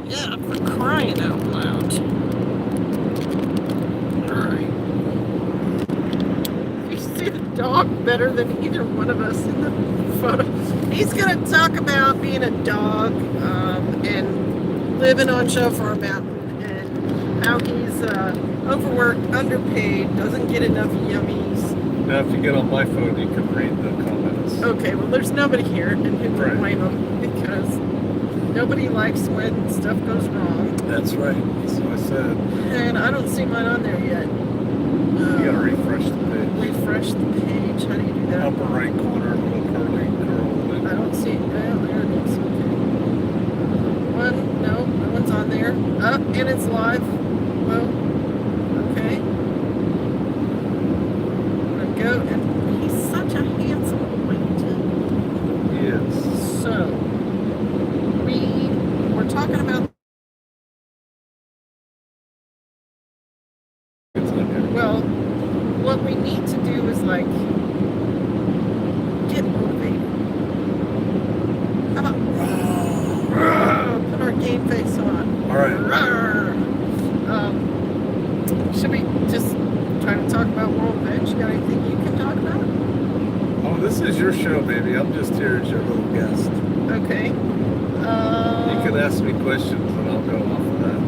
Yeah, for crying out loud. Alright. You see the dog better than either one of us in the photo. He's going to talk about being a dog and living on Shofar Mountain and how he's overworked, underpaid, doesn't get enough yummies. Now, if you get on my phone, you can read the comments. Okay, well, there's nobody here, and who can blame them? Because nobody likes when stuff goes wrong. That's right. That's what I said. And I don't see mine on there yet. You gotta refresh the page. Refresh the page. How do you do that? Upper right corner, little curly curl. I don't see it. Oh, there it is. Okay. No one's on there. And it's live. Well, okay. Go. And he's such a handsome boy, too. Yes. So, we're talking about. Well, what we need to do is like get motivated. How about put our game face on? All right. Should we just try to talk about World Bench? Got anything you can talk about? Oh, this is your show, baby. I'm just here as your little guest. Okay. You can ask me questions and I'll go off of that.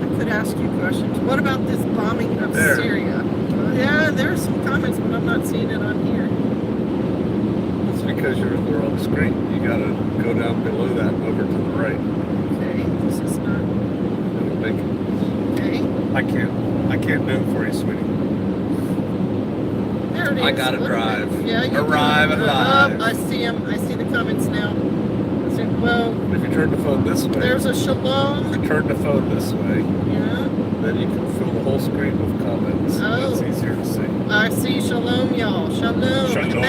I could ask you questions. What about this bombing of Syria? Yeah, there's some comments, but I'm not seeing it on here. It's because you're in the wrong screen. You gotta go down below that and over to the right. Okay, this is not. It'll make it. Okay. I can't do it for you, sweetie. There it is. I gotta drive. Yeah, you Arrive at live. I see them. I see the comments now. Well, if you turn the phone this way, there's a shalom. If you turn the phone this way, yeah, then you can fill the whole screen with comments. Oh. It's easier to see. I see shalom, y'all. Shalom. Shalom.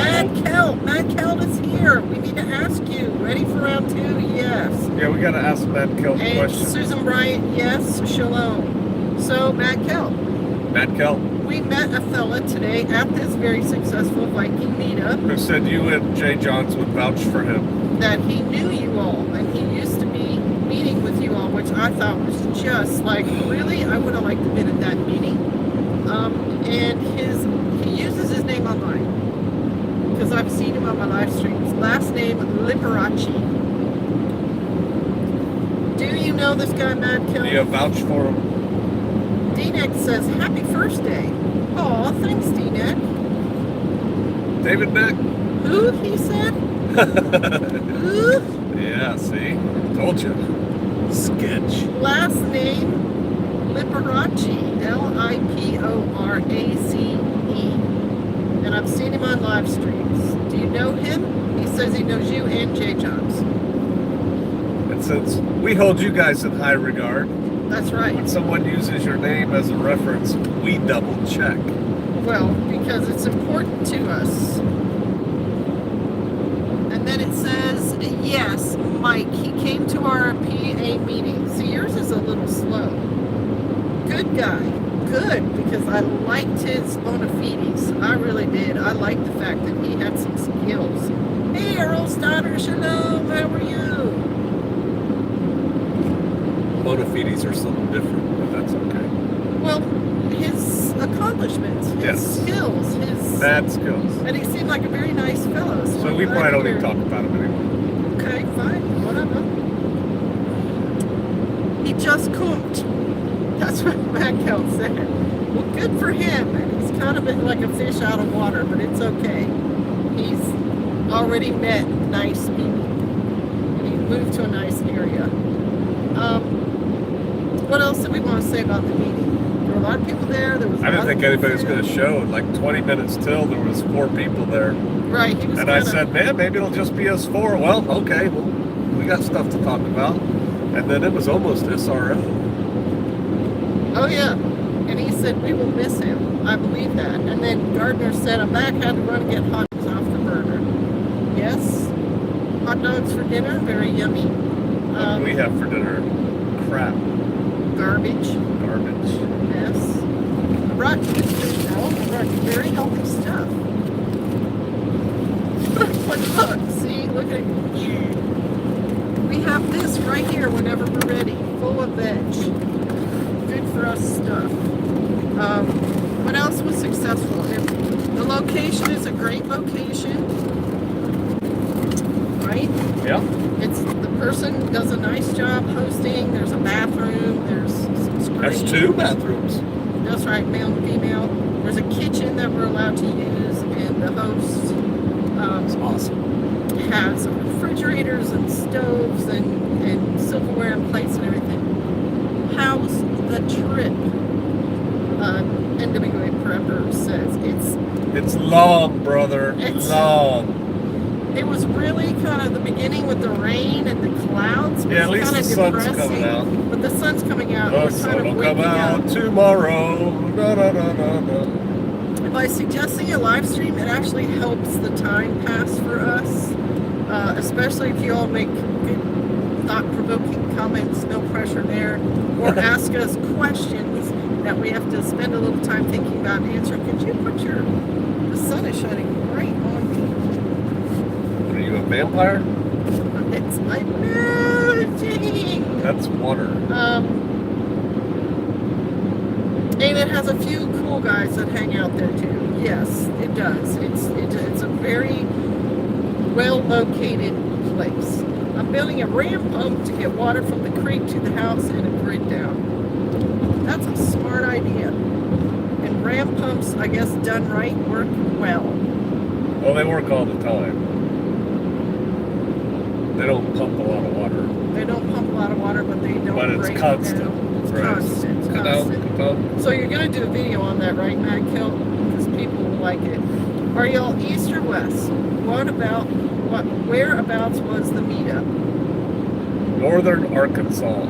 Matt Kelt is here. We need to ask you. Ready for round 2? Yes. Yeah, we gotta ask Matt Kelt a question. Susan Bryant, yes. Shalom. So, Matt Kelt. Matt Kelt. We met a fella today at this very successful Viking meetup. Who said you and Jay Johns would vouch for him. That he knew you all, and he used to be meeting with you all, which I thought was just like, really? I would have liked to have been at that meeting. And he uses his name online, because I've seen him on my live streams. Last name, Liberace. Do you know this guy, Matt Kelt? Do you vouch for him? D-Neck says, happy first day. Aw, thanks, D-Neck. David Neck? Who, he said? Who? Yeah, see? Told you. Sketch. Last name, Liberace. Liporace. And I've seen him on live streams. Do you know him? He says he knows you and Jay Johns. And since we hold you guys in high regard, that's right. When someone uses your name as a reference, we double check. Well, because it's important to us. And then it says, yes, Mike, he came to our PA meeting. See, yours is a little slow. Good guy. Good, because I liked his bona fides. I really did. I liked the fact that he had some skills. Hey, Earl Stoddard, shalom, how are you? Bona fides are something different, but that's okay. Well, his accomplishments, his skills, his... Bad skills. And he seemed like a very nice fellow. So we probably don't even talk about him anymore. Okay, fine, whatever. He just cooked. That's what Matt Kelt said. Well, good for him. He's kind of like a fish out of water, but it's okay. He's already met nice people. He moved to a nice area. What else did we want to say about the meeting? There were a lot of people there. I didn't think anybody was going to show. Like 20 minutes till, there was 4 people there. Right. He was and I said, man, maybe it'll just be us 4. Well, okay. Well, we got stuff to talk about. And then it was almost SRO. Oh, yeah. And he said, we will miss him. I believe that. And then Gardner said, I'm back. Had to run and get hot dogs off the burner. Yes. Hot dogs for dinner. Very yummy. What do we have for dinner? Crap. Garbage. Garbage. Yes. I brought you this food, though. I brought you very healthy stuff. Look, see? Look at... We have this right here whenever we're ready. of veg. Good for us stuff. What else was successful? The location is a great location, right? Yeah. It's the person does a nice job hosting. There's a bathroom. There's some screens. There's 2 bathrooms. That's right, male and female. There's a kitchen that we're allowed to use, and the host It's awesome. has refrigerators and stoves and silverware and plates and everything. How's the trip? NWA Prepper says It's long, brother. It's- long. it was really kind of the beginning with the rain and the clouds. Yeah, at was least kind the of sun's depressing, coming out. but the sun's coming out. The We're sun kind will of come waking out up. tomorrow. No, no, no, no, no. By suggesting a live stream, it actually helps the time pass for us, especially if you all make good, thought-provoking comments. No pressure there, or ask us questions that we have to spend a little time thinking about and answering. Could you put the sun is shining right on Are you a vampire? me? It's my melting. That's water. And it has a few cool guys that hang out there too. Yes, it does. It's a very well located place. I'm building a ram pump to get water from the creek to the house and a grid down. That's a smart idea. And ram pumps, I guess done right, work well. Well, they work all the time. They don't pump a lot of water. They don't pump a lot of water, but they don't But it's break constant. down. It's Right. constant. It's Cut constant. out, cut out. So you're gonna do a video on that, right, Matt Kill? Because people will like it. Are y'all east or west? Whereabouts was the meetup? Northern Arkansas.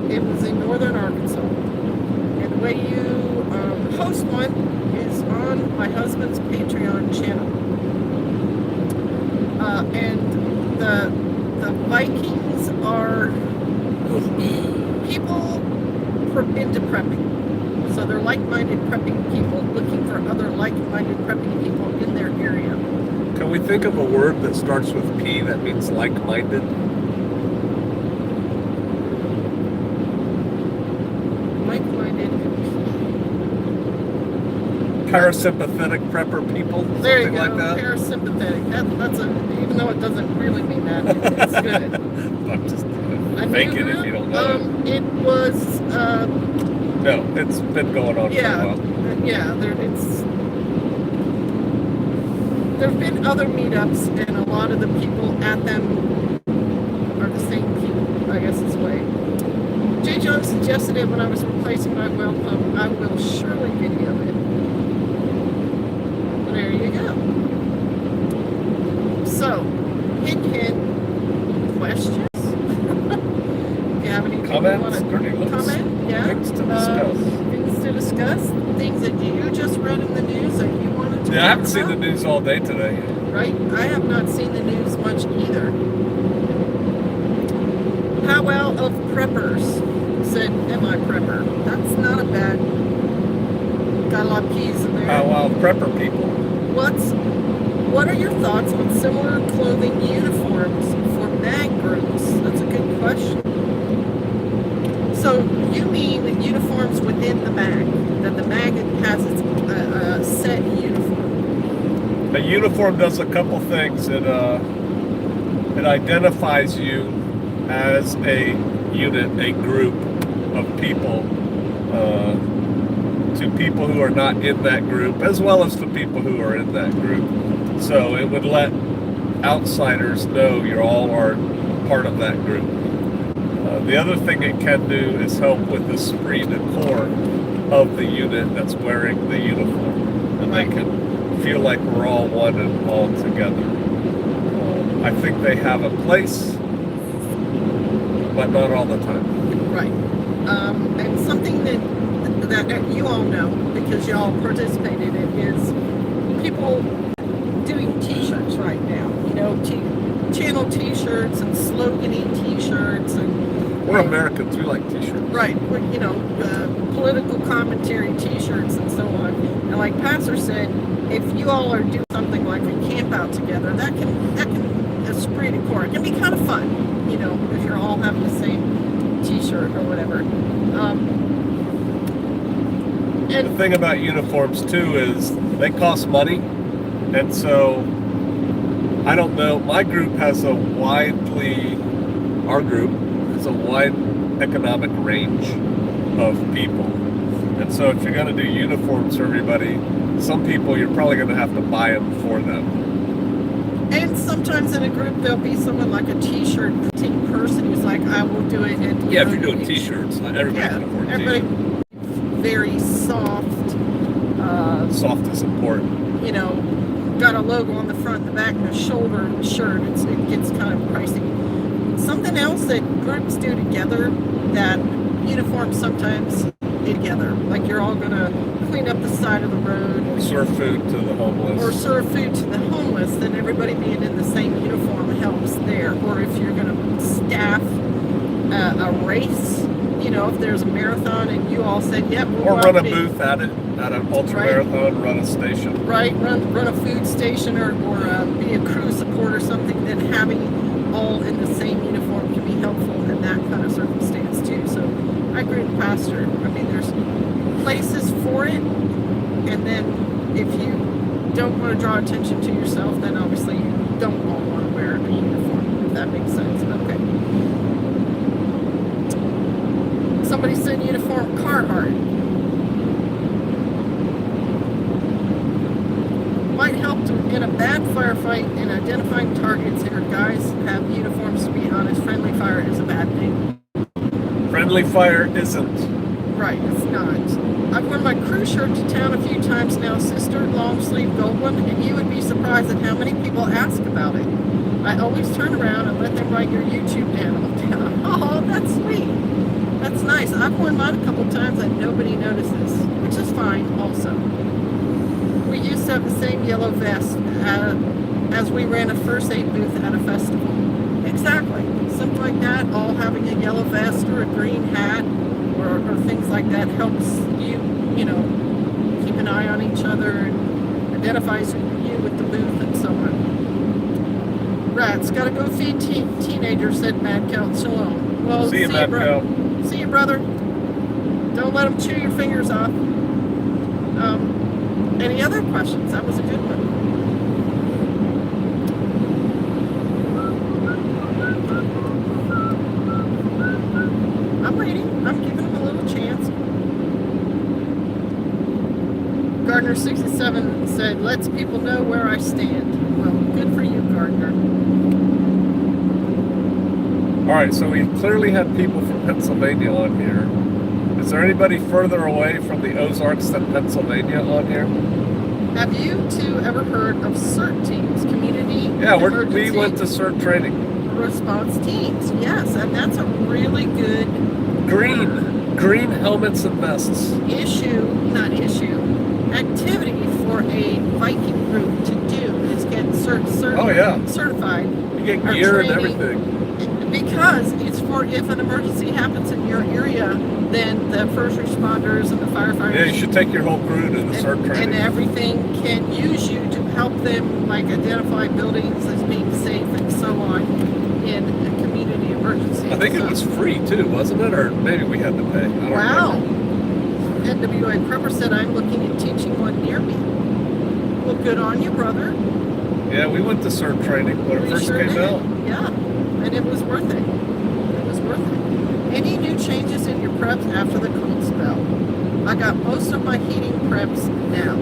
It was in northern Arkansas. And the way you host one is on my husband's Patreon channel. And the Vikings are people into prepping. So they're like-minded prepping people looking for other like-minded prepping people in their area. Can we think of a word that starts with P that means like-minded? Like-minded. Parasympathetic prepper people? There you Something go. like that? Parasympathetic. That's even though it doesn't really mean that, it's good. I'm just A fake new it if group? you don't know. It was No, it's been going on yeah, for a while. yeah. There've been other meetups, and a lot of the people at them are the same people. I guess is the way. Jay Jones suggested it when I was replacing my well pump. I will surely video it. There you go. So, hint, questions? If you have anything you Comments? want to Dirty looks. comment, yeah. Things to discuss. Things to discuss. Things that you just read in the news that you wanted to Yeah, I talk haven't seen the about, news all day today. right? I have not seen the news much either. Powwow of Preppers said, "Am I prepper?" That's not a bad. Got a lot of peas in there. Wow, prepper people. What are your thoughts on similar clothing uniforms for MAG groups? That's a good question. So you mean uniforms within the MAG? That the MAG has its set uniform? A uniform does a couple things. It identifies you as a unit, a group of people, to people who are not in that group, as well as to people who are in that group. So it would let outsiders know you all are part of that group. The other thing it can do is help with the esprit de corps of the unit that's wearing the uniform, and they can feel like we're all one and all together. I think they have a place, but not all the time. Right. And something that you all know, because y'all participated in, is people doing t-shirts right now. You know, channel t-shirts and slogany t-shirts and We're Americans, we like t-shirts. right, you know, political commentary t-shirts and so on. And like Pastor said, if you all are doing something like a camp out together, that can esprit de corps. It can be kind of fun, you know, if you're all having the same t-shirt. shirt or whatever. The And thing about uniforms too is they cost money, and so I don't know. Our group has a wide economic range of people, and so if you're going to do uniforms for everybody, some people you're probably going to have to buy them for them. And sometimes in a group there'll be someone like a t-shirt printing person who's like, I will do it. And, Yeah, if you're doing t-shirts, not everybody yeah, can afford everybody t-shirts. very soft. Soft is important. You know, got a logo on the front and the back and a shoulder shirt. It gets kind of pricey. Something else that groups do together that uniforms sometimes do together, like you're all gonna clean up the side of the road, Or serve food to the homeless. or serve food to the homeless, then everybody being in the same uniform helps there. Or if you're going to staff a race, you know, if there's a marathon and you all said, yep, we'll Or go run a out booth at it, at an ultra Right. marathon, run a station. right, run a food station or be a crew support or something, then having all in the same uniform can be helpful in that kind of circumstance too. So I agree with Pastor. I mean, there's places for it, and then if you don't want to draw attention to yourself, then obviously you don't all want to wear a uniform, if that makes sense. Okay. Somebody said uniform Carhartt. Might help in a bad firefight in identifying targets, or guys have uniforms. To be honest, friendly fire is a bad thing. Friendly fire isn't. Right, it's not. I've worn my crew shirt to town a few times now, sister, long sleeve gold one, and you would be surprised at how many people ask about it. I always turn around and let them write your YouTube channel down. Oh, that's sweet. That's nice. I've worn mine a couple times and nobody notices, which is fine also. We used to have the same yellow vest as we ran a first aid booth at a festival. Exactly. Something like that, all having a yellow vest or a green hat or things like that helps you, you know, keep an eye on each other and identifies you with the booth and so on. Rats, gotta go feed teenagers, said Mad Count Shalom. Well, See you, Mad Cow. See you, brother. Don't let them chew your fingers off. Any other questions? That was a good one. I'm waiting. I'm giving them a little chance. Gardner67 said, lets people know where I stand. Well, good for you, Gardner. All right, so we clearly had people from Pennsylvania on here. Is there anybody further away from the Ozarks than Pennsylvania on here? Have you two ever heard of CERT teams, community Yeah, we emergency went to CERT training. response teams? Yes, and that's a really good Green helmets and vests. activity for a Viking group to do is get Oh, yeah. certified. You get Our gear and training. everything. Because it's for if an emergency happens in your area, then the first responders and the firefighters Yeah, you should take your whole crew to the CERT and training. everything can use you to help them, like identify buildings as being safe and so on in a community emergency. I think it So- was free too, wasn't it? Or maybe we had to pay. I don't Wow. remember. NWA Prepper said, I'm looking at teaching one near me. Well, good on you, brother. Yeah, we went to CERT training when it We first sure came did. out. Yeah, and it was worth it. It was worth it. Any new changes in your preps after the cold spell? I got most of my heating preps now.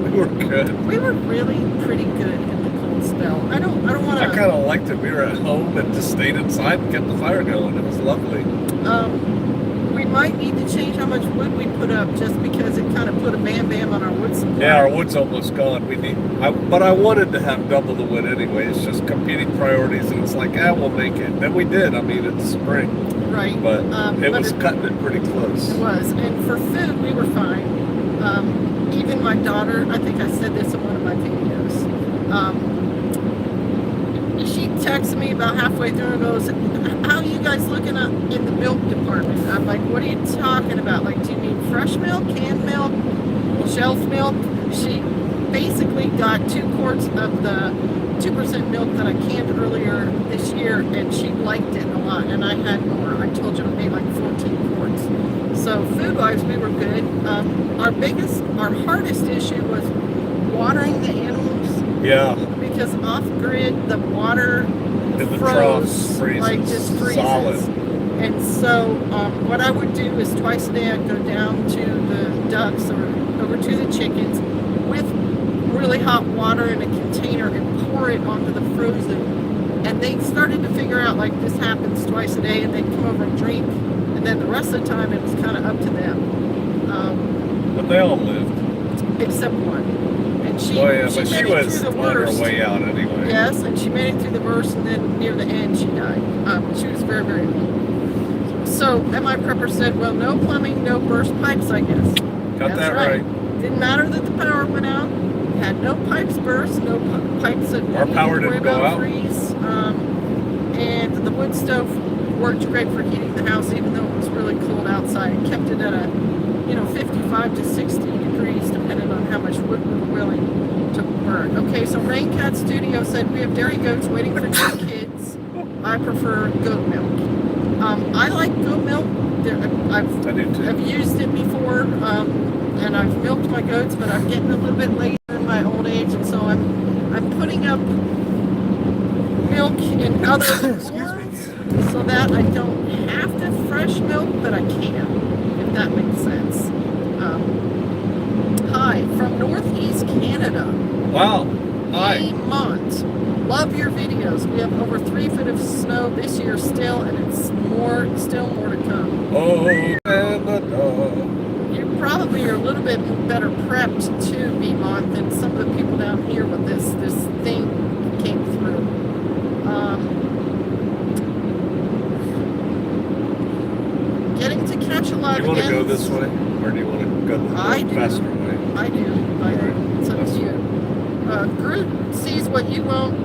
We were good. We were really pretty good in the cold spell. I don't want I to. kind of liked it. We were at home and just stayed inside and kept the fire going. It was lovely. We might need to change how much wood we put up just because it kind of put a bam on our wood supply. Yeah, our wood's almost gone. But I wanted to have double the wood anyway. It's just competing priorities, and it's like, we'll make it. And we did. I mean, it's spring, Right. but it but was cutting it pretty close. It was. And for food, we were fine. Even my daughter, I think I said this in one of my videos. She texted me about halfway through and goes, how are you guys looking up in the milk department? I'm like, what are you talking about? Like, do you mean fresh milk, canned milk, shelf milk? She basically got 2 quarts of the 2% milk that I canned earlier this year, and she liked it a lot, and I had more. I told you I made like 14 quarts. So food-wise, we were good. Our hardest issue was watering the animals. Yeah. Because off-grid, the water In the froze, troughs freezes. like just freezes. Solid. And so what I would do is twice a day I'd go down to the ducks or over to the chickens with really hot water in a container and pour it onto the frozen. And they started to figure out, like, this happens twice a day, and they'd come over and drink. And then the rest of the time it was kind of up to them. But they all lived. Except one. And she, Oh yeah, she but made she it was through the on her worst. way out anyway. Yes, and she made it through the worst, and then near the end she died. She was very, very old. So MI Prepper said, well, no plumbing, no burst pipes, I guess. Got That's that right. Didn't matter that the power went out. Had no pipes burst, no pipes that Our power didn't go out. freeze. And the wood stove worked great for heating the house, even though it was really cold outside. It kept it at a, 55 to 60 degrees, depending on how much wood we were willing to burn. Okay, so Raincat Studio said we have dairy goats waiting for new kids. I prefer goat milk. I like goat milk. I do too. I've used it before, and I've milked my goats, but I'm getting a little bit later in my old age, and so I'm putting up milk in other forms so that I don't have to fresh milk, but I can, if that makes sense. Hi, from Northeast Canada. Wow. Hi. Vermont. Love your videos. We have over 3 feet of snow this year still, and it's still more to come. Oh, Canada. You probably are a little bit better prepped to Vermont than some of the people down here with this thing came through. Getting to catch a lot Do you of want to go ends. this way, or do you want to go the I do. faster way? I do. It's up to you. Groot sees what you won't.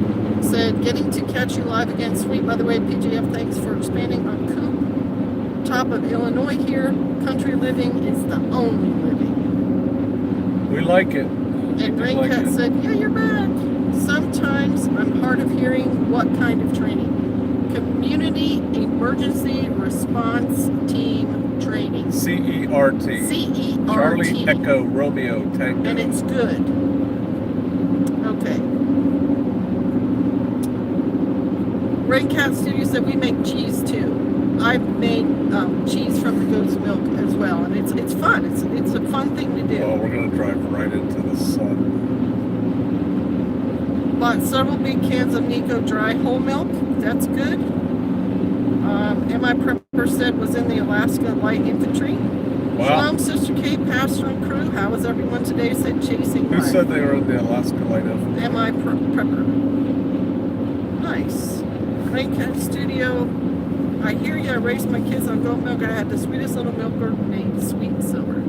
Said, getting to catch you live again. Sweet. By the way, PGF, thanks for expanding on Coop. Top of Illinois here. Country living is the only living. We like it. And We like Raincat it. said, yeah, you're back. Sometimes I'm hard of hearing. What kind of training? Community Emergency Response Team Training. CERT. CERT. Charlie Echo Romeo Tango. And it's good. Okay. Raincat Studio said we make cheese too. I've made cheese from the goat's milk as well, and it's fun. It's a fun thing to do. Oh, we're gonna drive right into the sun. Bought several big cans of Nico dry whole milk. That's good. MI Prepper said was in the Alaska Light Infantry. Wow. Shalom, Sister Kate, Pastor and crew. How was everyone today? Said chasing Who life. said they were in the Alaska Light Infantry? MI Prepper. Nice. Raincat Studio. I hear you. I raised my kids on goat milk. I had the sweetest little milker named Sweet Silver.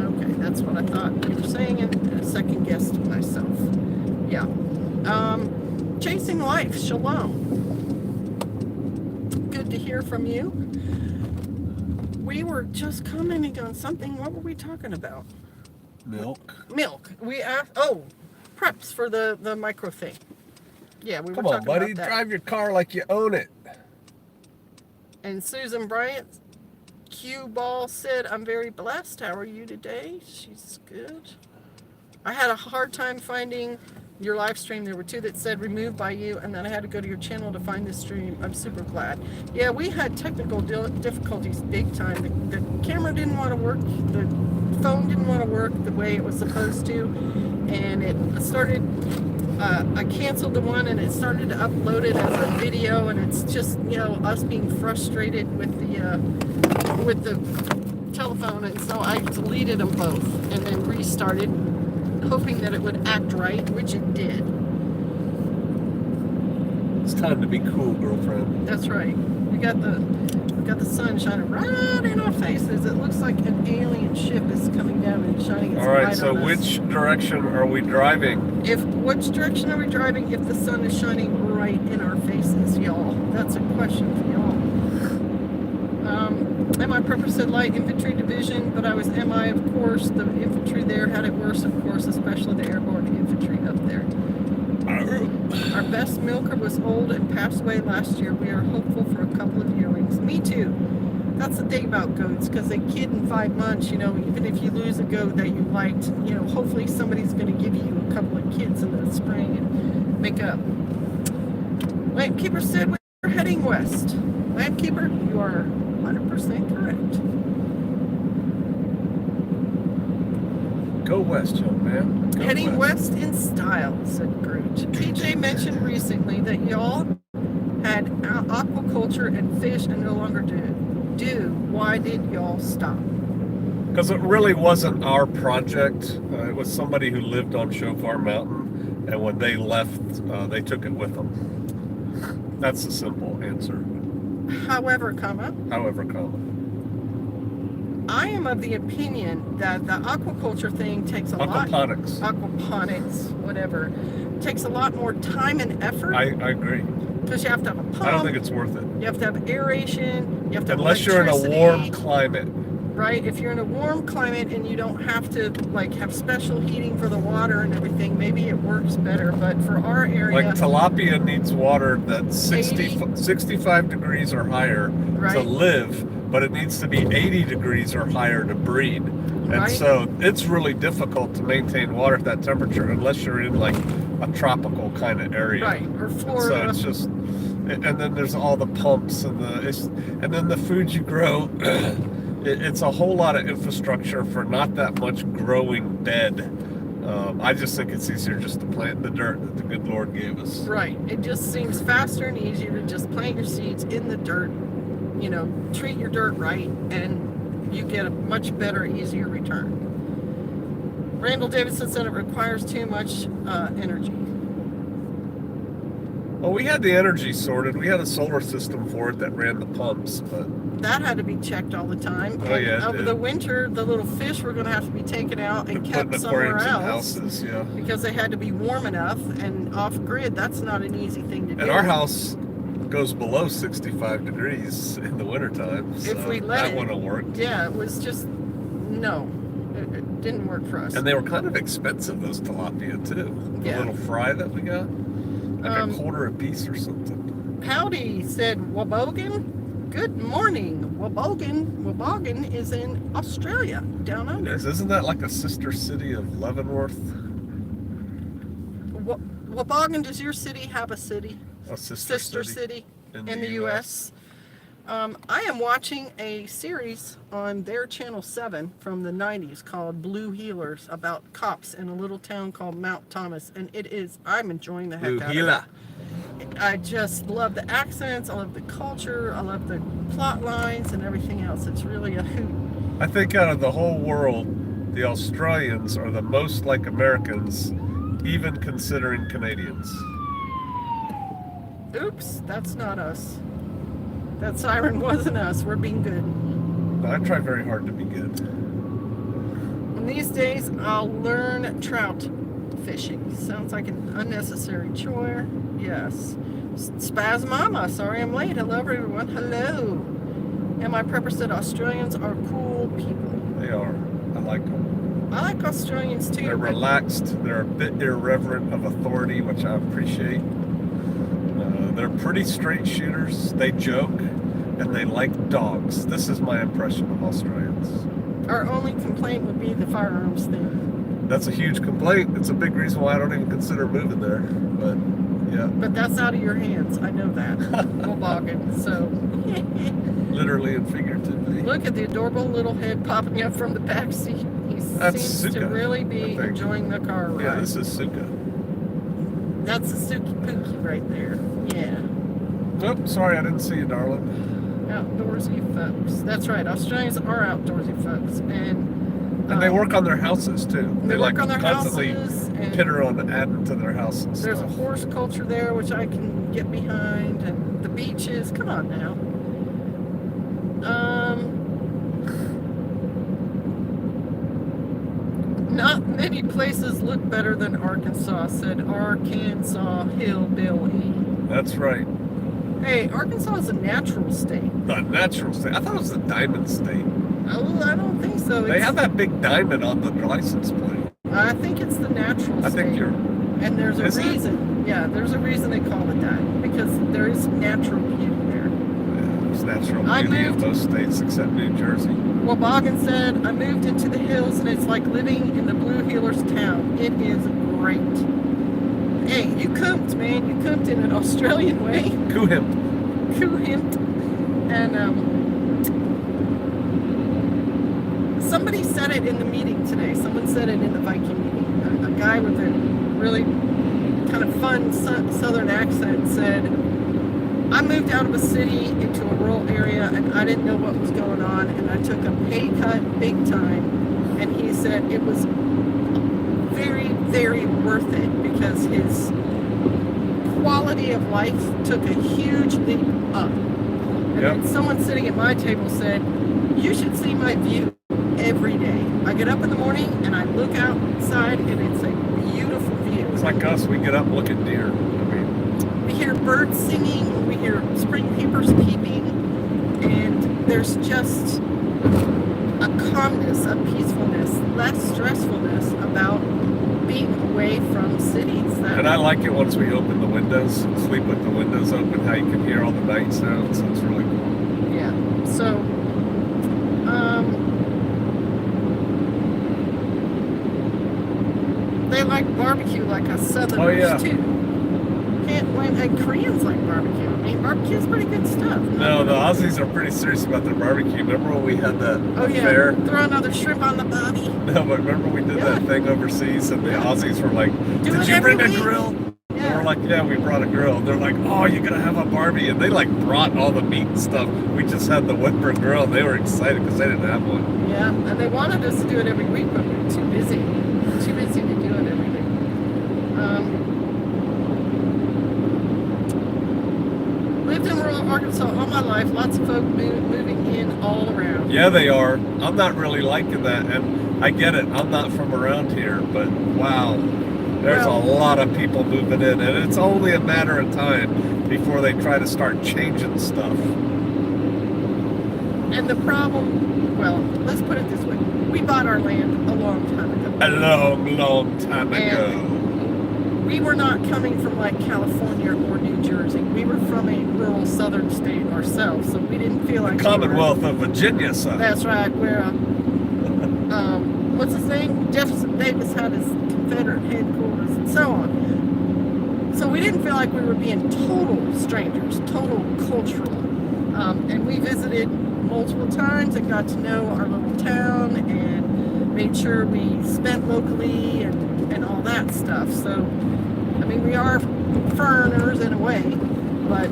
Okay, that's what I thought you were saying, and a second guessed myself. Yeah. Chasing life. Shalom. Good to hear from you. We were just commenting on something. What were we talking about? Milk. Milk. We asked. Preps for the micro thing. Yeah, we were Come talking on, buddy. about that. Drive your car like you own it. And Susan Bryant, Q Ball said, I'm very blessed. How are you today? She's good. I had a hard time finding your live stream. There were 2 that said removed by you, and then I had to go to your channel to find the stream. I'm super glad. Yeah, we had technical difficulties big time. The camera didn't want to work. The phone didn't want to work the way it was supposed to. And it started, I canceled the one and it started to upload it as a video, and it's just, us being frustrated with the telephone, and so I deleted them both and then restarted, hoping that it would act right, which it did. It's time to be cool, girlfriend. That's right. We got the sun shining right in our faces. It looks like an alien ship is coming down and shining its All right, light so on us. which direction are we driving? Which direction are we driving if the sun is shining right in our faces, y'all? That's a question for y'all. MI Prepper said light infantry division, but I was MI, of course. The infantry there had it worse, of course, especially the airborne infantry up there. Our best milker was old and passed away last year. We are hopeful for a couple of yearlings. Me too. That's the thing about goats, because they kid in 5 months, you know, even if you lose a goat that you liked, you know, hopefully somebody's going to give you a couple of kids in the spring and make up. Lampkeeper said we're heading west. Lampkeeper, you are 100% correct. Go west, young man. Go Heading west in style, said Groot. PJ mentioned recently that y'all had aquaculture and fish and no longer do. Why did y'all stop? Because it really wasn't our project. It was somebody who lived on Shofar Mountain, and when they left, they took it with them. That's the simple answer. However, I am of the opinion that the aquaculture thing takes a lot. Aquaponics, whatever. Takes a lot more time and effort. I agree. Because you have to have a pump. I don't think it's worth it. You have to have aeration. You have to have Unless you're in a warm climate. Right? If you're in a warm climate and you don't have to like have special heating for the water and everything, maybe it works better. But for our area, like tilapia needs water that's 65 degrees or higher to live, but it needs to be 80 degrees or higher to breed. And so it's really difficult to maintain water at that temperature unless you're in like a tropical kind of area. Right, or Florida. So it's just, and then there's all the pumps and then the food you grow. It's a whole lot of infrastructure for not that much growing bed. I just think it's easier just to plant in the dirt that the good Lord gave us. Right. It just seems faster and easier to just plant your seeds in the dirt. You know, treat your dirt right, and you get a much better, easier return. Randall Davidson said it requires too much energy. Well, we had the energy sorted. We had a solar system for it that ran the pumps, but that had to be checked all the time. Oh, yeah, over the winter, the little fish were going to have to be taken out and kept somewhere else. Houses, yeah. Because they had to be warm enough and off grid. That's not an easy thing to do. And our house goes below 65 degrees in the wintertime. So if we let that wouldn't have worked. Yeah, it was just no. It didn't work for us. And they were kind of expensive, those tilapia too. The little fry that we got, like a quarter a piece or something. Howdy, said Wabogan. Good morning, Wabogan. Wabogan is in Australia, down under. Yes, isn't that like a sister city of Leavenworth? Wabogan, does your city have a city? A sister city in the U.S. I am watching a series on their Channel 7 from the 90s called Blue Heelers about cops in a little town called Mount Thomas, and I'm enjoying the heck out of it. I just love the accents, I love the culture, I love the plot lines and everything else. It's really a hoot. I think out of the whole world, the Australians are the most like Americans, even considering Canadians. Oops, that's not us. That siren wasn't us. We're being good. I try very hard to be good. And these days, I'll learn trout fishing. Sounds like an unnecessary chore. Yes. Spaz Mama, sorry I'm late. Hello, everyone. Hello. And my prepper said Australians are cool people. They are. I like them. I like Australians too. They're relaxed. They're a bit irreverent of authority, which I appreciate. They're pretty straight shooters. They joke, and they like dogs. This is my impression of Australians. Our only complaint would be the firearms thing. That's a huge complaint. It's a big reason why I don't even consider moving there. But yeah. But that's out of your hands. I know that. Wabogan. So. Literally and figuratively. Look at the adorable little head popping up from the back seat. He seems to really be enjoying the car ride. Yeah, this is Suka. That's a Suki Pookie right there. Yeah. Nope, sorry, I didn't see you, darling. Outdoorsy folks. That's right. Australians are outdoorsy folks, and they work on their houses too. They work like on their constantly houses. Pitter on adding to their house and there's stuff. a horse culture there, which I can get behind, and the beaches. Come on now. Not many places look better than Arkansas, said Arkansas Hillbilly. That's right. Hey, Arkansas is a natural state. A natural state? I thought it was a diamond state. Oh, I don't think so. They have that big diamond on the license plate. I think it's the natural state. I think you're And there's a Is it? reason. Yeah, there's a reason they call it that. Because there is natural beauty there. Yeah, it's natural I beauty in moved- most states except New Jersey. Wabagan said, I moved into the hills and it's like living in the Blue Heelers town. It is great. Hey, you cooped, man. You cooped in an Australian way. Kuhimp. Cooped. And somebody said it in the meeting today. Someone said it in the Viking meeting. A guy with a really kind of fun southern accent said, I moved out of a city into a rural area and I didn't know what was going on and I took a pay cut big time, and he said it was very, very worth it because his quality of life took a huge leap up. And Yep. then someone sitting at my table said, you should see my view every day. I get up in the morning and I look outside and it's a beautiful view. It's like us. We get up and look at deer. I mean, We hear birds singing, we hear spring peepers peeping, and there's just a calmness, a peacefulness, less stressfulness about being away from cities. and I like it once we open the windows, sleep with the windows open, how you can hear all the night sounds. It's really cool. Yeah. So, they like barbecue like us Southerners Oh, yeah. too. Can't blame. And Koreans like barbecue. I mean, barbecue's pretty good stuff. No, the Aussies are pretty serious about their barbecue. Remember when we had that Oh yeah. affair? Throw another shrimp on the barbie. No, but remember we did that Yeah. thing overseas and the Aussies were like, Do did it you every bring a week." grill? And Yeah. we're like, yeah, we brought a grill. And they're like, oh, you're going to have a Barbie. And they like brought all the meat and stuff. We just had the Whitburn grill. They were excited because they didn't have one. Yeah, and they wanted us to do it every week, but we were too busy. Too busy to do it every week. Lived in rural Arkansas all my life. Lots of folk moving in all around. Yeah, they are. I'm not really liking that. And I get it. I'm not from around here. But wow, there's Well- a lot of people moving in. And it's only a matter of time before they try to start changing stuff. And the problem, well, let's put it this way. We bought our land a long time ago. A long, long time ago. We were not coming from like California or New Jersey. We were from a rural southern state ourselves, so we didn't feel like we were- Commonwealth of Virginia, son. That's right. Where, what's his name? Jefferson Davis had his Confederate headquarters and so on. So we didn't feel like we were being total strangers, total cultural. And we visited multiple times and got to know our little town and made sure we spent locally and all that stuff. So, I mean, we are foreigners in a way, but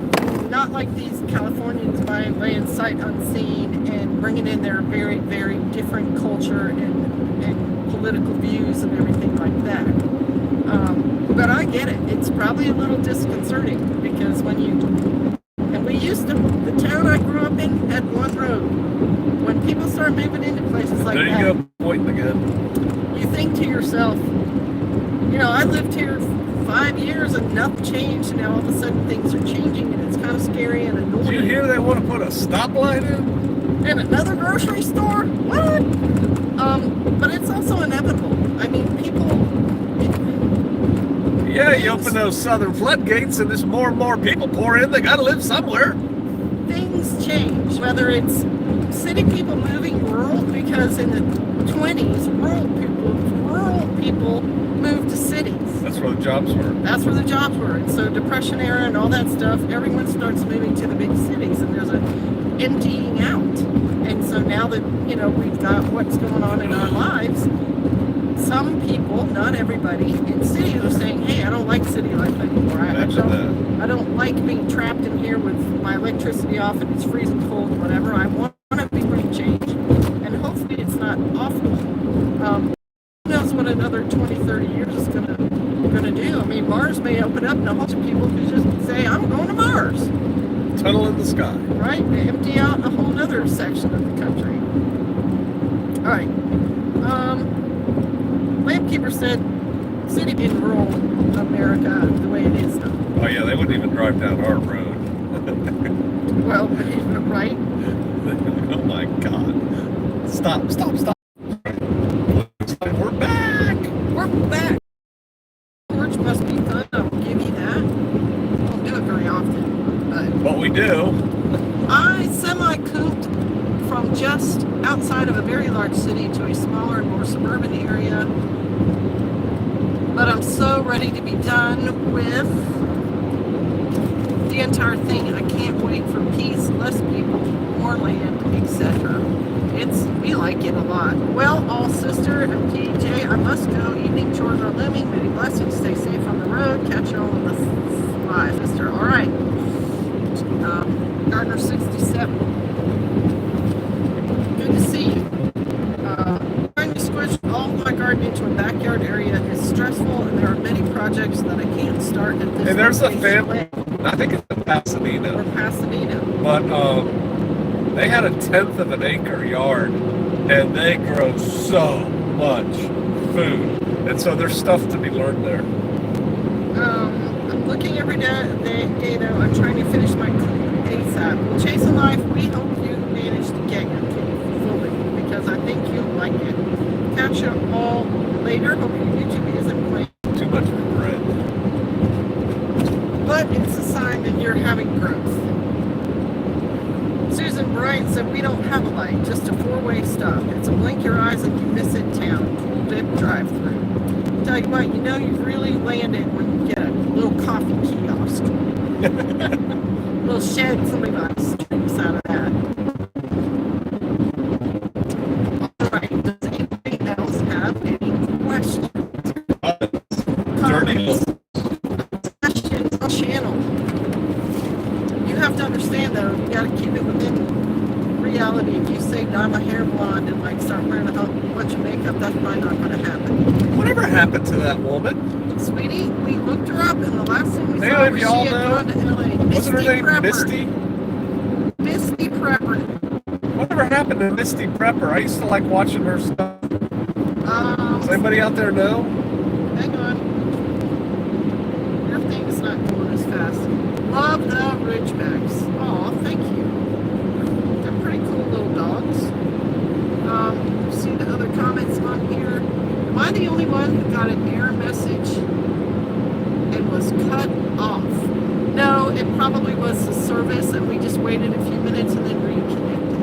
not like these Californians buying land sight unseen and bringing in their very, very different culture and political views and everything like that. But I get it. It's probably a little disconcerting because when you, and we used to, the town I grew up in had one road. When people start moving into places like There you that, go, pointing again. you think to yourself, you know, I lived here 5 years and nothing changed, and now all of a sudden things are changing, and it's kind of scary and annoying. Did you hear they want to put a stoplight in? And another grocery store? What? But it's also inevitable. I mean, people. Yeah, you open those southern floodgates and there's more and more people pour in. They got to live somewhere. Things change, whether it's city people moving rural, because in the 20s, rural people moved to cities. That's where the jobs were. That's where the jobs were. And so Depression era and all that stuff, everyone starts moving to the big cities, and there's an emptying out. And so now that, you know, we've got what's going on in our lives, some people, not everybody, in cities are saying, hey, I don't like city life anymore. I don't like being trapped in here with my electricity off and it's freezing cold or whatever. I want to be free change. And hopefully it's not awful. Who knows what another 20, 30 years is gonna do. I mean, Mars may open up and a whole bunch of people could just say, I'm going to Mars. Tunnel in the sky. Right? They empty out a whole other section of the country. All right. Lampkeeper said city in rural America the way it is now. Oh, yeah, they wouldn't even drive down our road. Well, right? Oh, my God. Stop. Looks like we're back. We're back. George must just outside of a very large city to a smaller and more suburban area. But I'm so ready to be done with the entire thing. I can't wait for peace, less people, more land, etc. We like it a lot. Well, all sister and PJ, I must go. Evening chores are looming. Many blessings. Stay safe on the road. Catch you all on the fly, sister. All right. Gardner 67. Good to see you. Trying to squish all my garden into a backyard area is stressful, and there are many projects that I can't start at this. And there's a location. family, I think it's in Pasadena. Or Pasadena. But they had 1/10 of an acre yard, and they grow so much food, and so there's stuff to be learned there. I'm looking every day though. I'm trying to finish my ASAP. Well, Chasing Life, we hope you manage to get your cave fully, because I think you'll like it. Catch you all later. Hope your YouTube isn't playing Too much bread. but it's a sign that you're having growth. Susan Bryant said, we don't have a light, just a four-way stop. It's a blink your eyes and you miss it town. Cool dip drive-through. Tell you what, you've really landed when you get a little coffee kiosk. Little shed, somebody buys drinks out of that. Alright, does anybody else have any questions? Dirty. Questions on channel. You have to understand though, you gotta keep it within reality. If you say dye my hair blonde and like start wearing a bunch of makeup, that's probably not gonna happen. Whatever happened to that woman? Sweetie, we looked her up and the last thing we Hey, saw if was she y'all had know, gone to LA. Wasn't her name Prepper. Misty? Misty Prepper. Whatever happened to Misty Prepper? I used to like watching her stuff. Does anybody out there know? Hang on. Your thing is not going as fast. Love the Ridgebacks. Aw, thank you. They're pretty cool little dogs. See the other comments on here. Am I the only one who got an error message and was cut off? No, it probably was the service and we just waited a few minutes and then reconnected.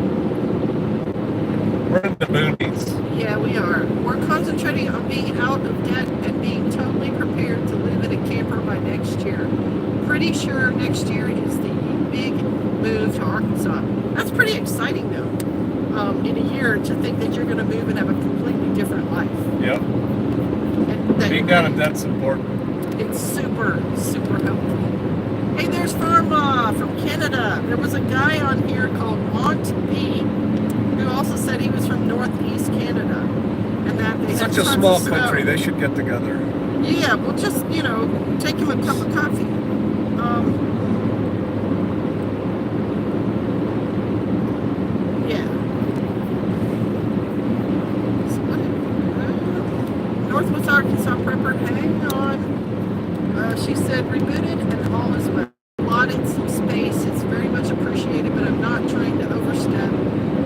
We're in the moonies. Yeah, we are. We're concentrating on being out of debt and being totally prepared to live in a camper by next year. Pretty sure next year is the big move to Arkansas. That's pretty exciting though. In a year to think that you're going to move and have a completely different life. Yep. And that Being out of debt's important. it's super, super helpful. Hey, there's Pharma from Canada. There was a guy on here called Mont B who also said he was from Northeast Canada. And that they Such had a tons small of snow. country, they should get together. Yeah, well, just, take him a cup of coffee. Yeah. Northwest Arkansas Prepper, hang on. She said, rebooted and all is well. Allotted some space. It's very much appreciated, but I'm not trying to overstep.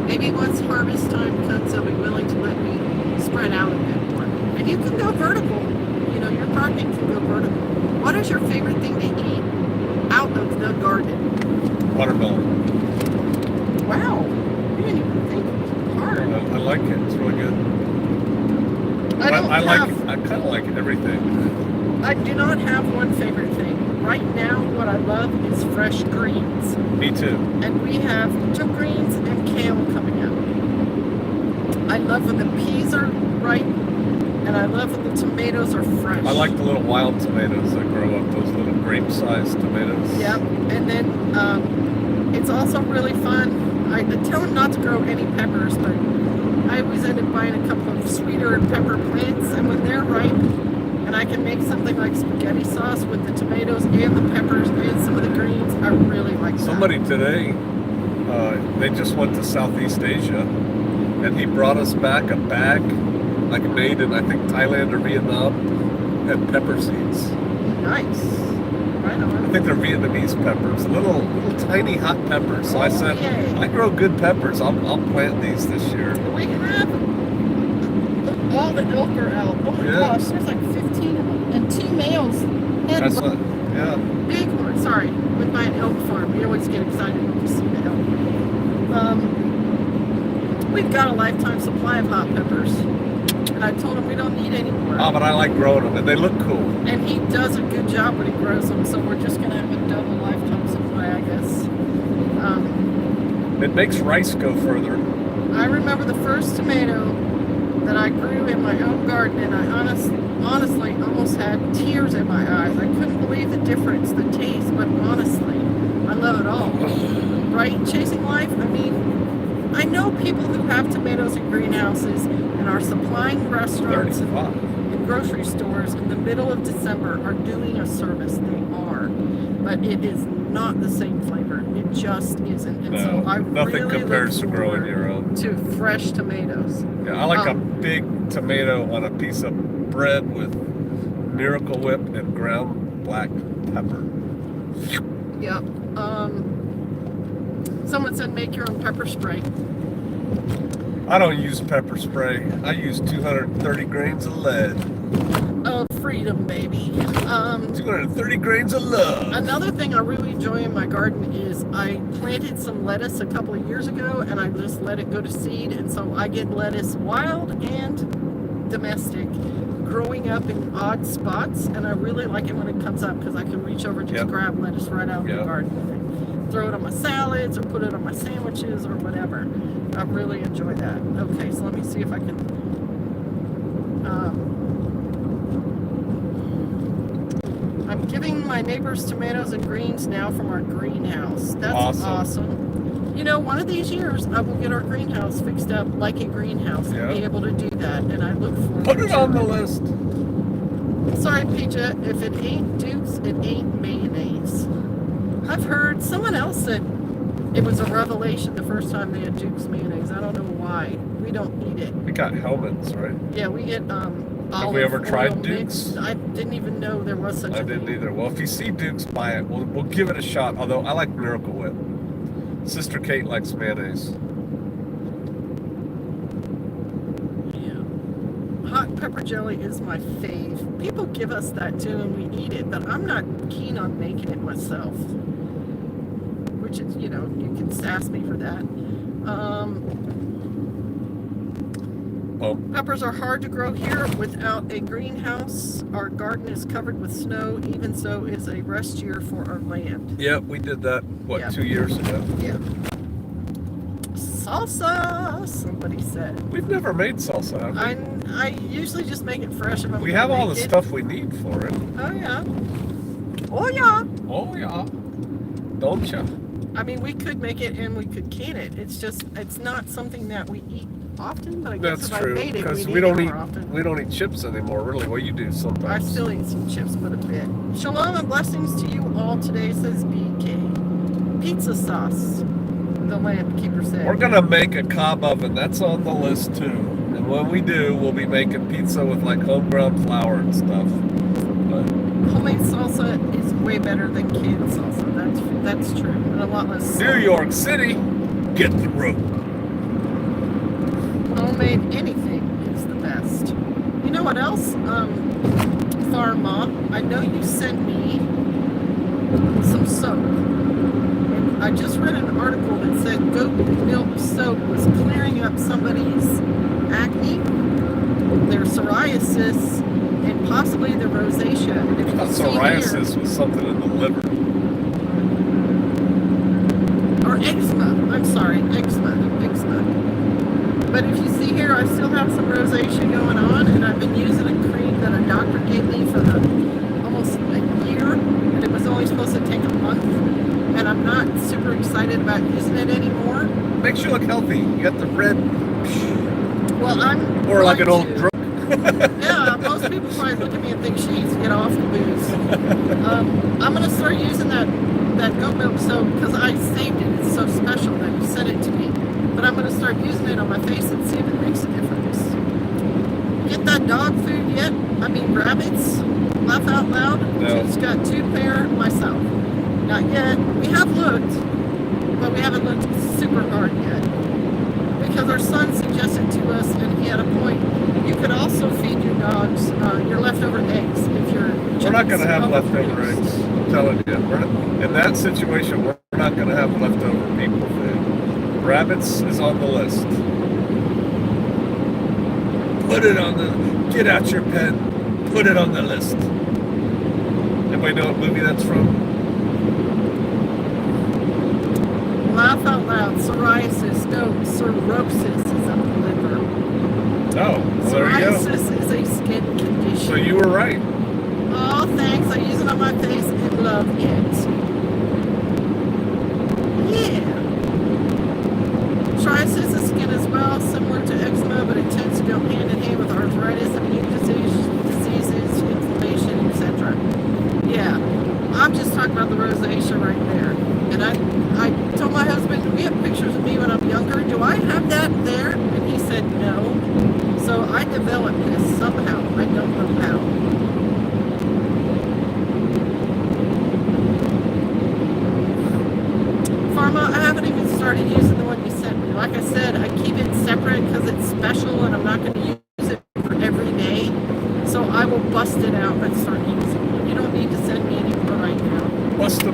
Maybe once harvest time comes, they'll be willing to let me spread out a bit more. And you can go vertical. Your gardening can go vertical. What is your favorite thing to eat out of the garden? Watermelon. Wow. You didn't even think hard. I like it. It's really good. I kind of like everything. I do not have one favorite thing. Right now, what I love is fresh greens. Me too. And we have turnip greens and kale coming out. I love when the peas are ripe, and I love when the tomatoes are fresh. I like the little wild tomatoes that grow up, those little grape-sized tomatoes. Yep. And then it's also really fun. I tell them not to grow any peppers, but I always end up buying a couple of sweeter pepper plants, and when they're ripe, and I can make something like spaghetti sauce with the tomatoes and the peppers and some of the greens, I really like that. Somebody today, they just went to Southeast Asia, and he brought us back a bag, like made in, I think, Thailand or Vietnam, had pepper seeds. Nice. Right I on. think they're Vietnamese peppers, little tiny hot peppers. So I said, yay. I grow good peppers. I'll plant these this year. We have all the elk are out. Oh my Yeah. gosh, there's like 15 of them. And 2 males. That's not, yeah. Bighorn, sorry. With my elk farm, we always get excited when we see the elk. We've got a lifetime supply of hot peppers. And I told him we don't need any more. Oh, but I like growing them, and they look cool. And he does a good job when he grows them, so we're just going to have a double lifetime supply, I guess. It makes rice go further. I remember the first tomato that I grew in my own garden, and I honestly almost had tears in my eyes. I couldn't believe the difference, the taste, but honestly, I love it all. Right? Chasing life, I mean, I know people who have tomatoes in greenhouses and are supplying restaurants and grocery stores in the middle of December are doing a service. They are. But it is not the same flavor. It just isn't. And so I nothing really compares look to growing your own. to fresh tomatoes. Yeah, I like a big tomato on a piece of bread with Miracle Whip and ground black pepper. Yep. Someone said make your own pepper spray. I don't use pepper spray. I use 230 grains of lead. Oh, freedom, baby. 230 grains of love. Another thing I really enjoy in my garden is I planted some lettuce a couple of years ago, and I just let it go to seed, and so I get lettuce, wild and domestic, growing up in odd spots, and I really like it when it comes up because I can reach over and just grab lettuce right out of the garden. Throw it on my salads or put it on my sandwiches or whatever. I really enjoy that. Okay, so let me see if I can. I'm giving my neighbors tomatoes and greens now from our greenhouse. That's awesome. You know, one of these years I will get our greenhouse fixed up like a greenhouse and be able to do that. And I look forward to it. Put it on the list. Sorry, Peja, if it ain't Duke's, it ain't mayonnaise. I've heard someone else said it was a revelation the first time they had Duke's mayonnaise. I don't know why. We don't eat it. We got Hellman's, right? Yeah, we get Have we ever tried Duke's? I didn't even know there was such a thing. I didn't either. Well, if you see Duke's, buy it. We'll give it a shot. Although I like Miracle Whip. Sister Kate likes mayonnaise. Yeah. Hot pepper jelly is my fave. People give us that too and we eat it, but I'm not keen on making it myself. Which is, you know, you can sass me for that. Peppers are hard to grow here without a greenhouse. Our garden is covered with snow, even so is a rest year for our land. Yep, we did that, 2 years ago? Yeah. Salsa, somebody said. We've never made salsa, have we? I usually just make it fresh. We have all the stuff we need for it. Oh, yeah. Oh, yeah. Oh, yeah. Don't ya? I mean, we could make it and we could can it. It's just, it's not something that we eat often, but I guess That's if true, I made it, because we'd we eat it don't more often. we don't eat chips anymore, really. Well, you do I sometimes. still eat some chips, but a bit. Shalom and blessings to you all today, says BK. Pizza sauce, the lamp keeper said. We're gonna make a cob oven. That's on the list too. And when we do, we'll be making pizza with like homegrown flour and stuff. But homemade salsa is way better than canned salsa. That's true, and a lot less. New York City, get the rope. Homemade anything is the best. You know what else? Farm Mom, I know you sent me some soap. And I just read an article that said goat milk soap was clearing up somebody's acne, their psoriasis, and possibly their rosacea. And if you see Psoriasis was something in the liver. Or eczema. I'm sorry, eczema. But if you see here, I still have some rosacea going on, and I've been using a cream that a doctor gave me for almost a year, and it was only supposed to take a month, and I'm not super excited about using it anymore. Makes you look healthy. You got the red. Well, I'm Or like an old drunk. Yeah, most people probably look at me and think she needs to get off the booze. I'm going to start using that goat milk soap because I saved it. It's so special that you sent it to me. But I'm going to start using it on my face and see if it makes a difference. Get that dog food yet? I mean, rabbits? Laugh out loud? No. Just got 2 pair myself. Not yet. We have looked, but we haven't looked super hard yet. Because our son suggested to us, and he had a point, you could also feed your dogs your leftover eggs if you're... We're not going to have leftover eggs. I'm telling you. In that situation, we're not going to have leftover people food. Rabbits is on the list. Put it on the. Get out your pen. Put it on the list. Anybody know what movie that's from? Laugh out loud. Psoriasis. No, cirrhosis is of the liver. Oh, well, there you go. Psoriasis is a skin condition. So you were right. Oh, thanks. I use it on my face and love it. Yeah. Psoriasis is skin as well, similar to eczema, but it tends to go hand in hand with arthritis, immune diseases, inflammation, etc. Yeah. I'm just talking about the rosacea right there. And I told my husband, we have pictures of me when I'm younger. Do I have that there? And he said no. So I developed this somehow. I don't know how. Pharma, I haven't even started using the one you sent me. Like I said, I keep it separate because it's special and I'm not going to use it for every day. So I will bust it out and start using it. You don't need to send me any more right now. What's the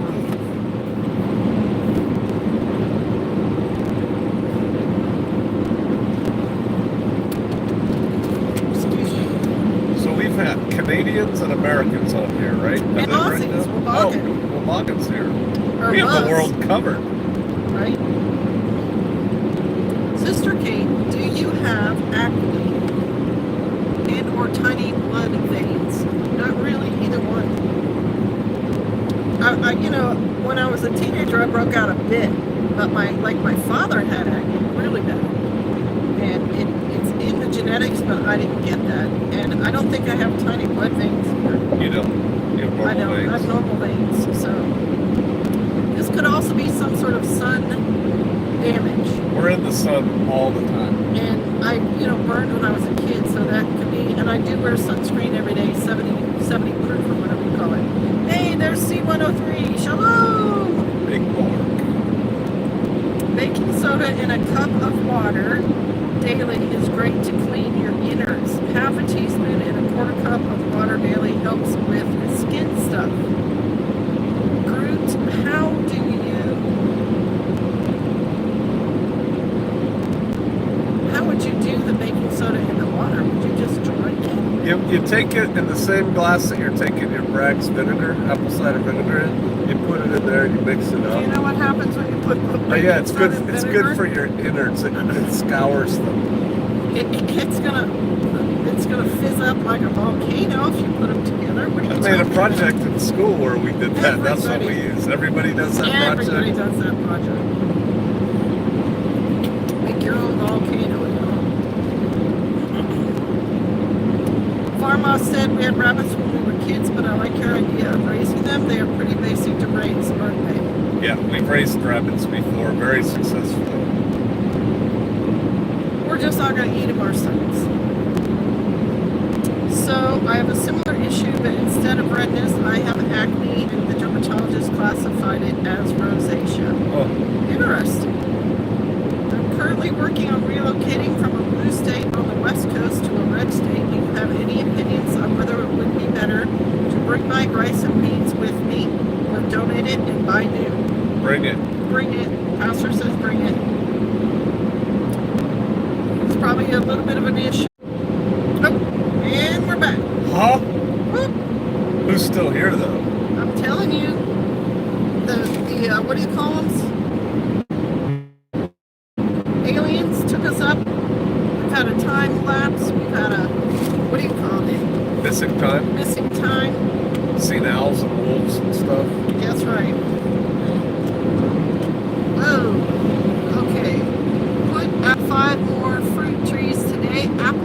Excuse me. So we've had Canadians and Americans on here, right? And Aussies. Oh, Wabagan. Wabagan's here. Or We have was, the world covered. right? Sister Kate, do you have acne and or tiny blood veins? Not really, either one. You know, when I was a teenager, I broke out a bit, but my father had acne really bad, and it's in the genetics, but I didn't get that, and I don't think I have tiny blood veins either. You don't. You have normal I don't. I have veins. normal veins, so this could also be some sort of sun damage. We're in the sun all the time. And I, burned when I was a kid, so that could be, and I do wear sunscreen every day, 70 proof or whatever you call it. Hey, there's C103, shalom! Big bark. Baking soda in a cup of water daily is great to clean your innards. Half a teaspoon in a quarter cup of water daily helps with skin stuff. Groot, how do How would you do the baking soda in the water? Would you just drink it? You take it in the same glass that you're taking your Bragg's vinegar, apple cider vinegar in. You put it in there and you mix it Do you up. know what happens when you put Oh yeah, baking it's good. soda in It's vinegar? good for your innards. It scours them. It's gonna fizz up like a volcano if you put them together. What are you I made a talking project in school where we did that. That's what we Everybody. use. Everybody does that about? Everybody project. does that project. Make your own volcano. Pharma said we had rabbits when we were kids, but I like your idea of raising them. They are pretty basic to raise, aren't they? Yeah, we've raised rabbits before, very successfully. We're just not going to eat them ourselves. So I have a similar issue, but instead of redness, I have acne, and the dermatologist classified it as rosacea. Oh, Interesting. I'm currently working on relocating from a blue state on the west coast to a red state. Do you have any opinions on whether it would be better to bring my rice and beans with me, or donate it and buy new? bring it. Bring it. Pastor says bring it. It's probably a little bit of an issue. Oh, and we're back. Huh? Whoop. Who's still here though? I'm telling you, the what do you call them? Aliens took us up. We've had a time lapse. We've had a, what do you call it? Missing time? Missing time. Seen owls and wolves and stuff. That's right. Whoa. Okay. Put out 5 more fruit trees today. Apple,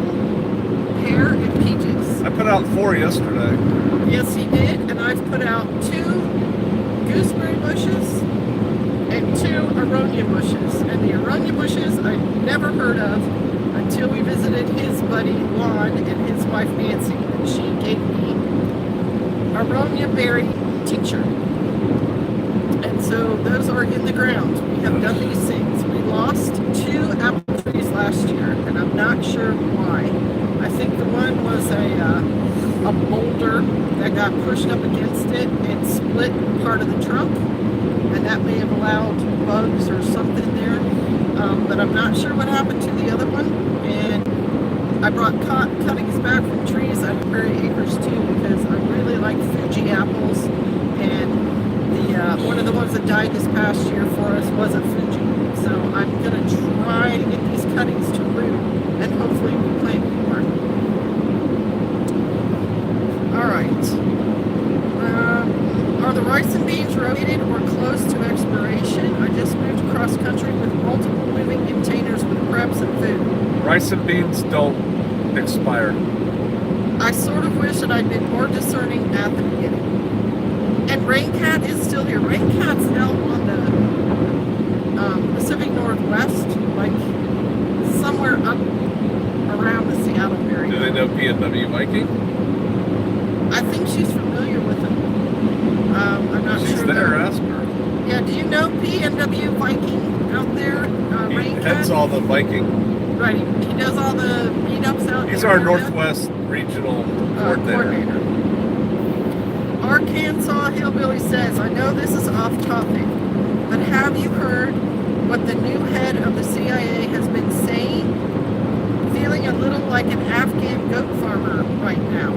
pear, and peaches. I put out 4 yesterday. Yes, he did. And I've put out 2 gooseberry bushes and 2 aronia bushes. And the aronia bushes I never heard of until we visited his buddy Lon and his wife Nancy. And she gave me aronia berry tincture. And so those are in the ground. We have done these things. We lost 2 apple trees last year, and I'm not sure why. I think the one was a boulder that got pushed up against it and split part of the trunk, and that may have allowed bugs or something there. But I'm not sure what happened to the other one, and I brought cuttings back from trees at Prairie Acres too because I really like Fuji apples, and the one of the ones that died this past year for us was a Fuji. So I'm gonna try to get these cuttings to root and hopefully replant more. All right. Are the rice and beans rotated or close to expiration? I just moved across country with multiple moving containers with preps and food. Rice and beans don't expire. I sort of wish that I'd been more discerning at the beginning. And Raincat is still here. Raincat's out on the Pacific Northwest, like somewhere up around the Seattle area. Do they know PNW Viking? I think she's familiar with them. I'm not She's sure. there, ask her. Yeah, do you know PNW Viking out there? He Raincat? heads all the Viking. Right, he does all the meetups out He's in our the area. Northwest Regional coordinator. Arkansas Hillbilly says, I know this is off topic, but have you heard what the new head of the CIA has been saying? Feeling a little like an Afghan goat farmer right now.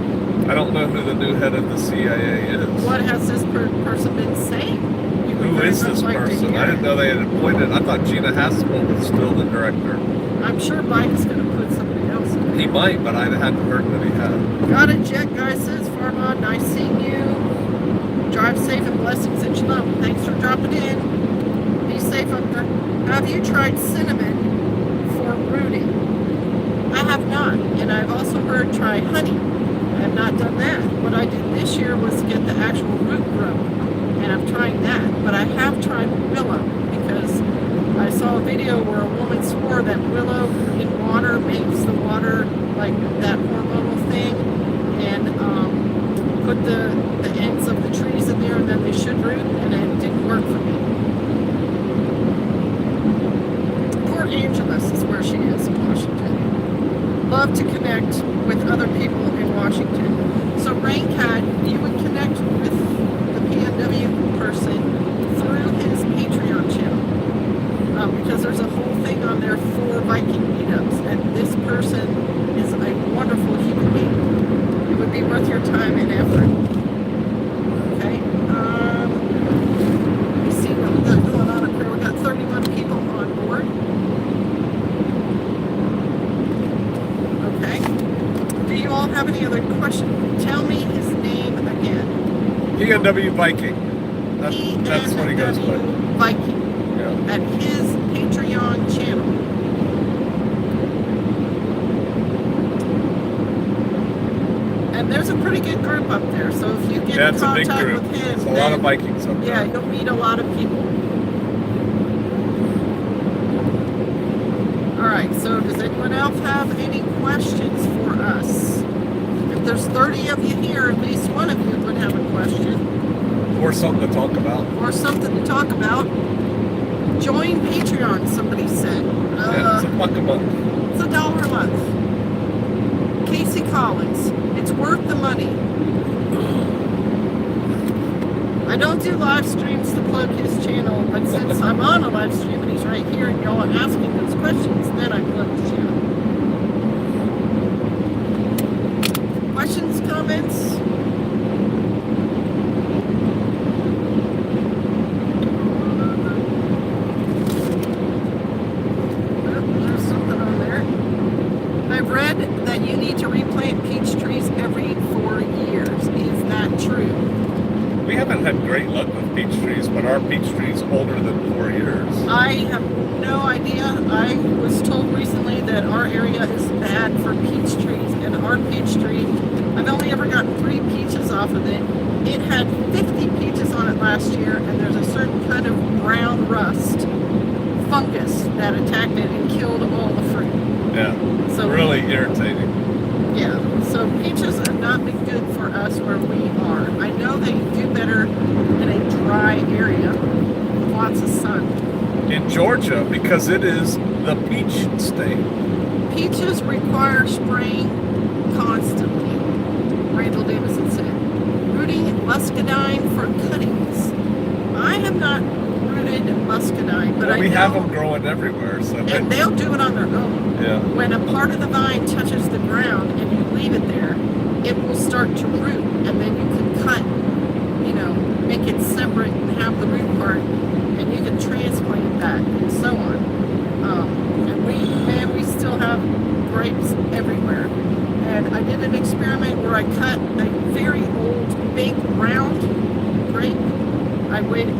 I don't know who the new head of the CIA is. What has this person been saying? You would Who very is much this like to person? hear I didn't it. know they had appointed. I thought Gina Haspel was still the director. I'm sure Biden's going to put somebody else in there. He might, but I hadn't heard that he had. Got it, Jet Guy says, Farmon, nice seeing you. Drive safe and blessings and shalom. Thanks for dropping in. Be safe up there. Have you tried cinnamon for rooting? I have not. And I've also heard try honey. I have not done that. What I did this year was get the actual root grown. And I'm trying that. But I have tried willow because I saw a video where a woman swore that willow in water makes the water like that hormonal thing, and put the ends of the trees in there and then they should root, and it didn't work for me. Port Angeles is where she is in Washington. Love to connect with other people in Washington. So Raincat, you would connect with the PNW person through his Patreon channel. Because there's a whole thing on there for Viking meetups, and this person is a wonderful human being. It would be worth your time and effort. Okay. Let me see what we got going on up here. We got 31 people on board. Okay. Do you all have any other questions? Tell me his name again. PNW Viking. That's what he goes by. Viking. Yeah. At his Patreon channel. And there's a pretty good group up there, so if you get Yeah, in it's a big contact group. with him, It's a lot of Vikings up yeah, there. you'll meet a lot of people. Alright, so does anyone else have any questions for us? If there's 30 of you here, at least one of you would have a question. Or something to talk about. Or something to talk about. Join Patreon, somebody said. Yeah, it's a buck a month. It's $1 a month. Casey Collins. It's worth the money. I don't do live streams to plug his channel, but since I'm on a live stream and he's right here and y'all are asking those questions, then I plug his channel. Questions, comments? There's something on there. I've read that you need to replant peach trees every 4 years. Is that true? We haven't had great luck with peach trees, but our peach tree's older than 4 years. I have no idea. I was told recently that our area is bad for peach trees, and our peach tree, I've only ever gotten 3 peaches off of it. It had 50 peaches on it last year, and there's a certain kind of brown rust fungus that attacked it and killed all the fruit. Yeah, So really irritating. yeah, so peaches have not been good for us where we are. I know they do better in a dry area with lots of sun. In Georgia, because it is the peach state. Peaches require spraying constantly, Randall Davison said. Rooting muscadine for cuttings. I have not rooted uprooted muscadine, but Well, I we know, have them growing everywhere, so and they'll do it on their own. yeah. When a part of the vine touches the ground and you leave it there, it will start to root, and then you can cut, make it separate and have the root part, and you can transplant it back and so on. And we still have grapes everywhere. And I did an experiment where I cut a very old, big, round grape. I waited,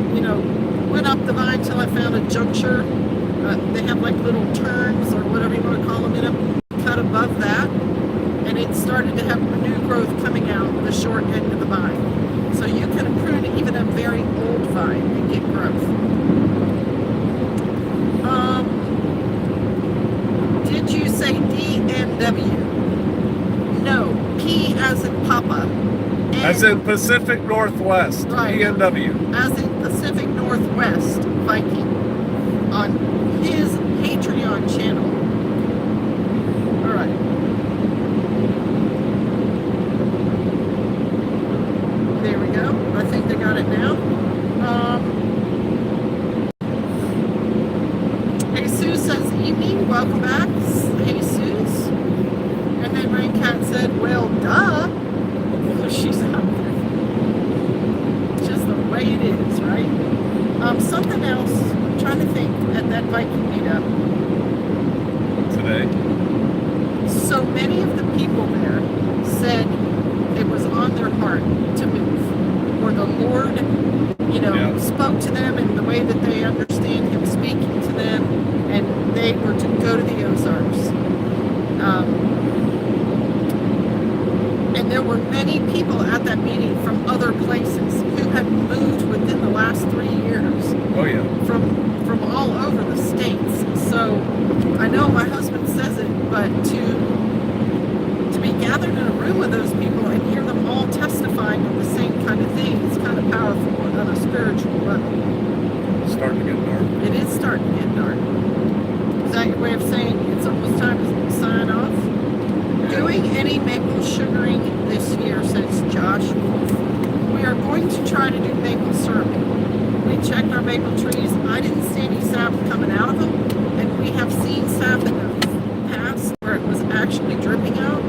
went up the vine till I found a juncture. They have like little turns or whatever you want to call them in them. Cut above that, and it started to have new growth coming out the short end of the vine. So you can prune even a very old vine and get growth. Did you say DNW? No, P as in Papa. As in Pacific Northwest, Right. PNW. As in Pacific Northwest Viking on his Patreon channel. All right. There we go. I think they got it now. Jesus says, evening, welcome back. Jesus. And then Raincat said, well, duh. Because she's out there. Just the way it is, right? Something else, I'm trying to think at that Viking meetup. Today. So many of the people there said it was on their heart to move. Or the Lord, Yeah. spoke to them in the way that they understand Him speaking to them, and they were to go to the Ozarks. And there were many people at that meeting from other places who had moved within the last 3 years. Oh yeah. From all over the states. So I know my husband says it, but to be gathered in a room with those people and hear them all testifying of the same kind of thing is kind of powerful on a spiritual level. It's starting to get dark. It is starting to get dark. Is that your way of saying it's almost time to sign off? Doing any maple sugaring this year, says Josh Wolf. We are going to try to do maple syrup. We checked our maple trees. I didn't see any sap coming out of them, and we have seen sap in the past where it was actually dripping out.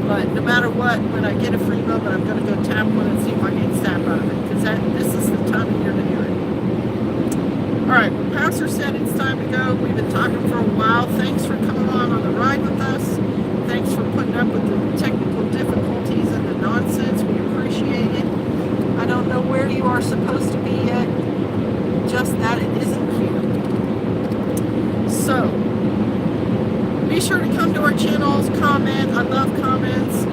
But no matter what, when I get a free moment, I'm going to go tap one and see if I get sap out of it, because this is the time of year to do it. All right, well, Pastor said it's time to go. We've been talking for a while. Thanks for coming on the ride with us. Thanks for putting up with the technical difficulties and the nonsense. We appreciate it. I don't know where you are supposed to be yet. Just that it isn't here. So, be sure to come to our channels, comment. I love comments.